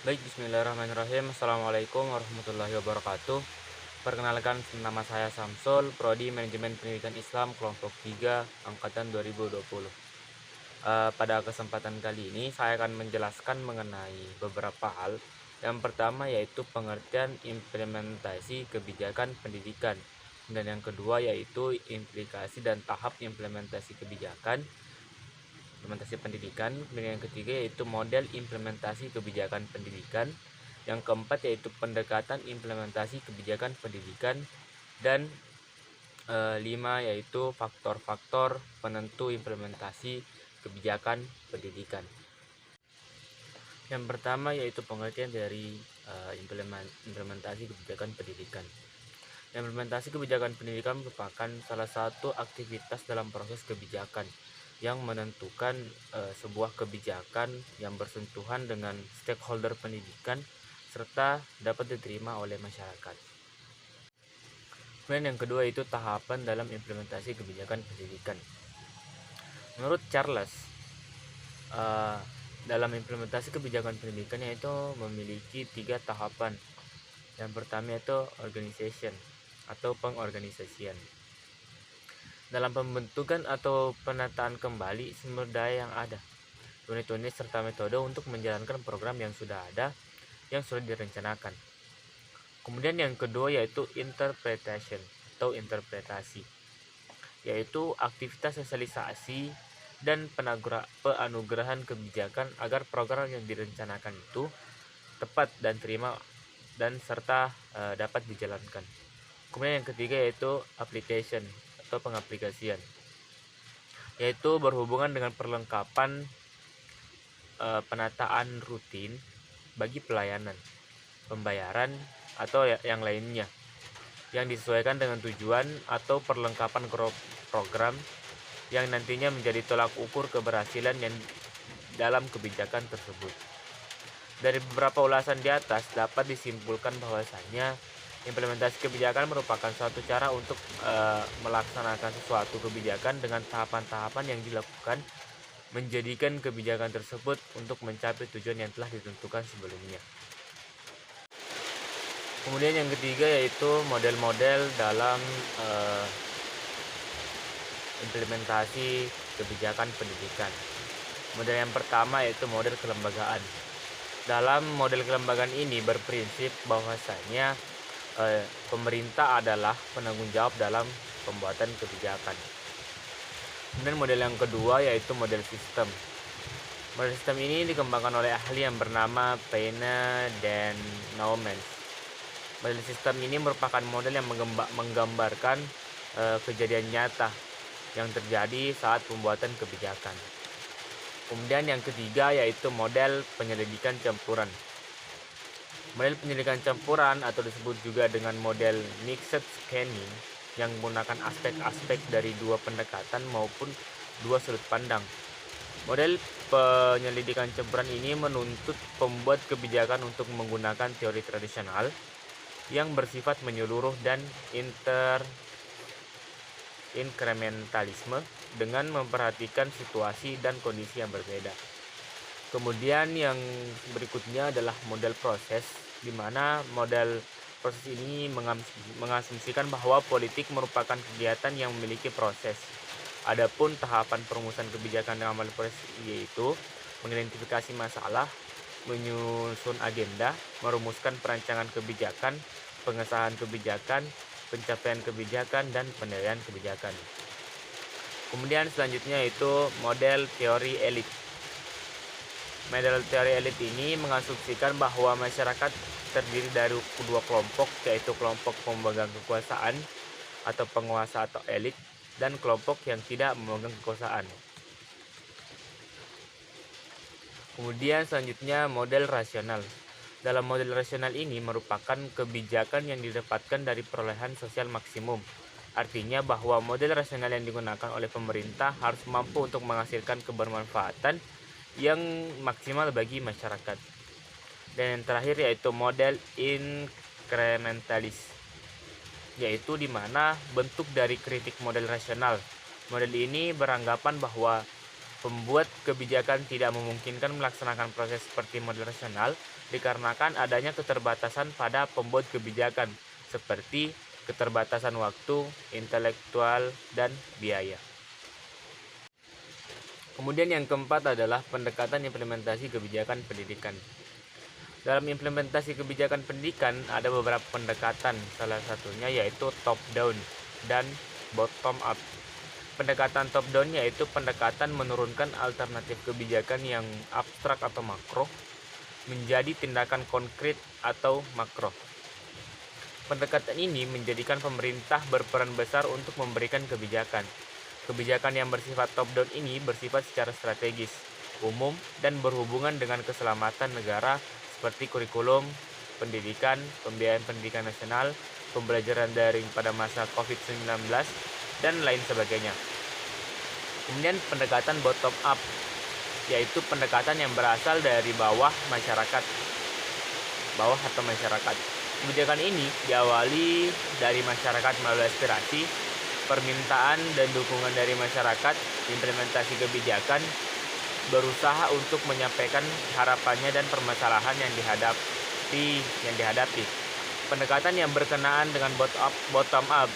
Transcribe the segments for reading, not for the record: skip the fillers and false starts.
Baik, bismillahirrahmanirrahim. Assalamualaikum warahmatullahi wabarakatuh. Perkenalkan, nama saya Samsul, Prodi Manajemen Pendidikan Islam kelompok 3 angkatan 2020. Pada kesempatan kali ini saya akan menjelaskan mengenai beberapa hal. Yang pertama yaitu pengertian implementasi kebijakan pendidikan, dan yang kedua yaitu implikasi dan tahap implementasi pendidikan, dan yang ketiga yaitu model implementasi kebijakan pendidikan, yang keempat yaitu pendekatan implementasi kebijakan pendidikan, dan 5 yaitu faktor-faktor penentu implementasi kebijakan pendidikan. Yang pertama yaitu pengertian dari implementasi kebijakan pendidikan. Implementasi kebijakan pendidikan merupakan salah satu aktivitas dalam proses kebijakan yang menentukan sebuah kebijakan yang bersentuhan dengan stakeholder pendidikan serta dapat diterima oleh masyarakat. Kemudian yang kedua itu tahapan dalam implementasi kebijakan pendidikan. Menurut Charles, dalam implementasi kebijakan pendidikan itu memiliki 3 tahapan. Yang pertama itu organization atau pengorganisasian. Dalam pembentukan atau penataan kembali sumber daya yang ada, unit-unit serta metode untuk menjalankan program yang sudah ada, yang sudah direncanakan. Kemudian yang kedua yaitu interpretation atau interpretasi, yaitu aktivitas sosialisasi dan penganugerahan kebijakan agar program yang direncanakan itu tepat dan terima dan serta dapat dijalankan. Kemudian yang ketiga yaitu application atau pengaplikasian, yaitu berhubungan dengan perlengkapan penataan rutin bagi pelayanan, pembayaran atau yang lainnya yang disesuaikan dengan tujuan atau perlengkapan program yang nantinya menjadi tolak ukur keberhasilan yang dalam kebijakan tersebut. Dari beberapa ulasan di atas dapat disimpulkan bahwasanya implementasi kebijakan merupakan suatu cara untuk melaksanakan suatu kebijakan dengan tahapan-tahapan yang dilakukan, menjadikan kebijakan tersebut untuk mencapai tujuan yang telah ditentukan sebelumnya. Kemudian yang ketiga yaitu model-model dalam implementasi kebijakan pendidikan. Model yang pertama yaitu model kelembagaan. Dalam model kelembagaan ini berprinsip bahwasanya pemerintah adalah penanggung jawab dalam pembuatan kebijakan. Kemudian model yang kedua yaitu model sistem. Model sistem ini dikembangkan oleh ahli yang bernama Payne dan Naumann. Model sistem ini merupakan model yang menggambarkan kejadian nyata yang terjadi saat pembuatan kebijakan. Kemudian yang ketiga yaitu model penyelidikan campuran. Model penyelidikan campuran atau disebut juga dengan model mixed scanning yang menggunakan aspek-aspek dari dua pendekatan maupun dua sudut pandang. Model penyelidikan campuran ini menuntut pembuat kebijakan untuk menggunakan teori tradisional yang bersifat menyeluruh dan inkrementalisme dengan memperhatikan situasi dan kondisi yang berbeda. Kemudian yang berikutnya adalah model proses, di mana model proses ini mengasumsikan bahwa politik merupakan kegiatan yang memiliki proses. Adapun tahapan perumusan kebijakan dalam model proses yaitu mengidentifikasi masalah, menyusun agenda, merumuskan perancangan kebijakan, pengesahan kebijakan, pencapaian kebijakan, dan penilaian kebijakan. Kemudian selanjutnya yaitu model teori elit. Model teori elit ini mengasumsikan bahwa masyarakat terdiri dari dua kelompok, yaitu kelompok pemegang kekuasaan atau penguasa atau elit, dan kelompok yang tidak memegang kekuasaan. Kemudian selanjutnya model rasional. Dalam model rasional ini merupakan kebijakan yang didapatkan dari perolehan sosial maksimum. Artinya bahwa model rasional yang digunakan oleh pemerintah harus mampu untuk menghasilkan kebermanfaatan yang maksimal bagi masyarakat. Dan yang terakhir yaitu model inkrementalis, yaitu di mana bentuk dari kritik model rasional. Model ini beranggapan bahwa Pembuat kebijakan tidak memungkinkan melaksanakan proses seperti model rasional dikarenakan adanya keterbatasan pada pembuat kebijakan seperti keterbatasan waktu, intelektual, dan biaya. Kemudian yang keempat adalah pendekatan implementasi kebijakan pendidikan. Dalam implementasi kebijakan pendidikan ada beberapa pendekatan, salah satunya yaitu top down dan bottom up. Pendekatan top down yaitu pendekatan menurunkan alternatif kebijakan yang abstrak atau makro menjadi tindakan konkret atau makro. Pendekatan ini menjadikan pemerintah berperan besar untuk memberikan kebijakan. Kebijakan yang bersifat top down ini bersifat secara strategis, umum, dan berhubungan dengan keselamatan negara seperti kurikulum, pendidikan, pembiayaan pendidikan nasional, pembelajaran daring pada masa COVID-19, dan lain sebagainya. Kemudian pendekatan bottom up, yaitu pendekatan yang berasal dari bawah atau masyarakat. Kebijakan ini diawali dari masyarakat melalui aspirasi, permintaan dan dukungan dari masyarakat. Implementasi kebijakan berusaha untuk menyampaikan harapannya dan permasalahan yang dihadapi. Pendekatan yang berkenaan dengan bottom up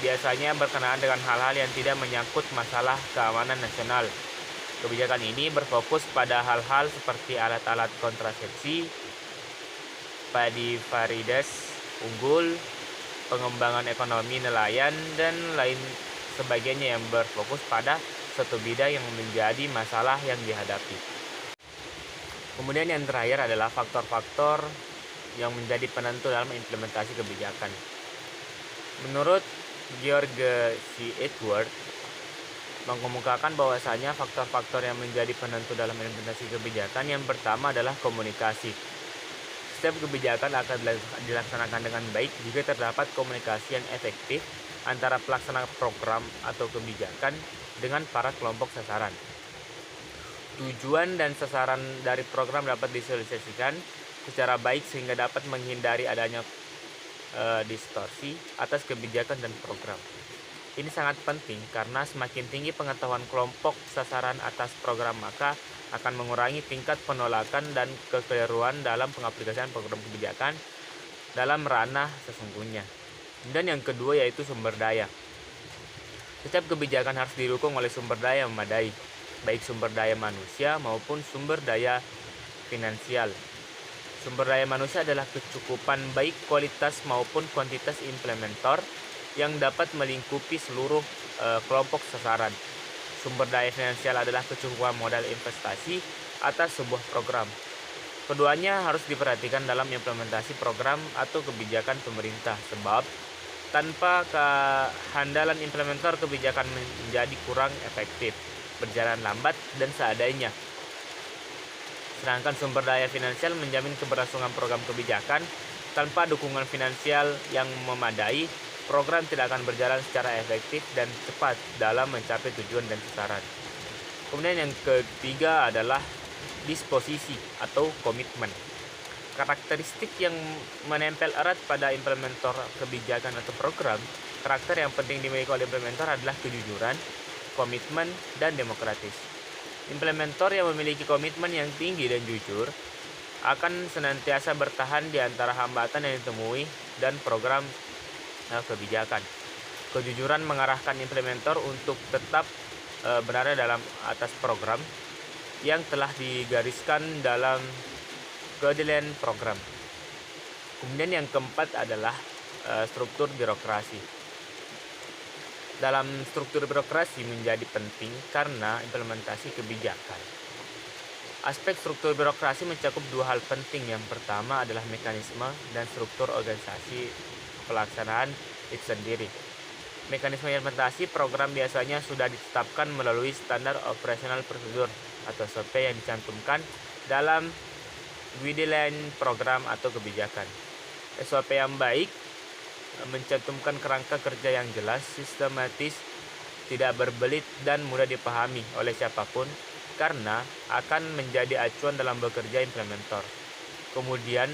biasanya berkenaan dengan hal-hal yang tidak menyangkut masalah keamanan nasional. Kebijakan ini berfokus pada hal-hal seperti alat-alat kontrasepsi, padi-varidas unggul, pengembangan ekonomi nelayan, dan lain sebagainya yang berfokus pada satu bidang yang menjadi masalah yang dihadapi. Kemudian yang terakhir adalah faktor-faktor yang menjadi penentu dalam implementasi kebijakan. Menurut George C. Edward mengemukakan bahwasanya faktor-faktor yang menjadi penentu dalam implementasi kebijakan yang pertama adalah komunikasi. Setiap kebijakan akan dilaksanakan dengan baik jika terdapat komunikasi yang efektif antara pelaksana program atau kebijakan dengan para kelompok sasaran. Tujuan dan sasaran dari program dapat disosialisasikan secara baik sehingga dapat menghindari adanya distorsi atas kebijakan dan program. Ini sangat penting karena semakin tinggi pengetahuan kelompok sasaran atas program, maka akan mengurangi tingkat penolakan dan kekeliruan dalam pengaplikasian program kebijakan dalam ranah sesungguhnya. Dan yang kedua yaitu sumber daya. Setiap kebijakan harus didukung oleh sumber daya yang memadai, baik sumber daya manusia maupun sumber daya finansial. Sumber daya manusia adalah kecukupan baik kualitas maupun kuantitas implementator yang dapat melingkupi seluruh kelompok sasaran. Sumber daya finansial adalah kecukupan modal investasi atas sebuah program. Keduanya harus diperhatikan dalam implementasi program atau kebijakan pemerintah, sebab tanpa kehandalan implementator kebijakan menjadi kurang efektif, berjalan lambat, dan seadanya. Sedangkan sumber daya finansial menjamin keberlangsungan program kebijakan. Tanpa dukungan finansial yang memadai, program tidak akan berjalan secara efektif dan cepat dalam mencapai tujuan dan sasaran. Kemudian yang ketiga adalah disposisi atau komitmen. Karakteristik yang menempel erat pada implementator kebijakan atau program, karakter yang penting dimiliki oleh implementator adalah kejujuran, komitmen, dan demokratis. Implementator yang memiliki komitmen yang tinggi dan jujur akan senantiasa bertahan di antara hambatan yang ditemui dan program kebijakan. Kejujuran mengarahkan implementator untuk tetap berada dalam atas program yang telah digariskan dalam guideline program. Kemudian yang keempat adalah struktur birokrasi. Dalam struktur birokrasi menjadi penting karena implementasi kebijakan. Aspek struktur birokrasi mencakup dua hal penting. Yang pertama adalah mekanisme dan struktur organisasi pelaksanaan itu sendiri. Mekanisme implementasi program biasanya sudah ditetapkan melalui standar operational procedure atau SOP yang dicantumkan dalam guideline program atau kebijakan. SOP yang baik mencantumkan kerangka kerja yang jelas, sistematis, tidak berbelit, dan mudah dipahami oleh siapapun karena akan menjadi acuan dalam bekerja implementator. Kemudian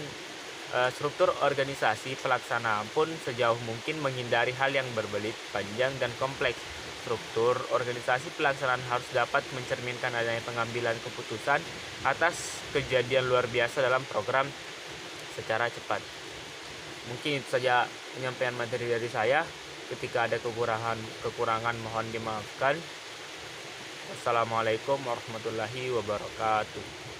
struktur organisasi pelaksanaan pun sejauh mungkin menghindari hal yang berbelit, panjang, dan kompleks struktur, organisasi pelaksanaan harus dapat mencerminkan adanya pengambilan keputusan atas kejadian luar biasa dalam program secara cepat. Mungkin itu saja penyampaian materi dari saya. Ketika ada kekurangan mohon dimaafkan. Wassalamualaikum warahmatullahi wabarakatuh.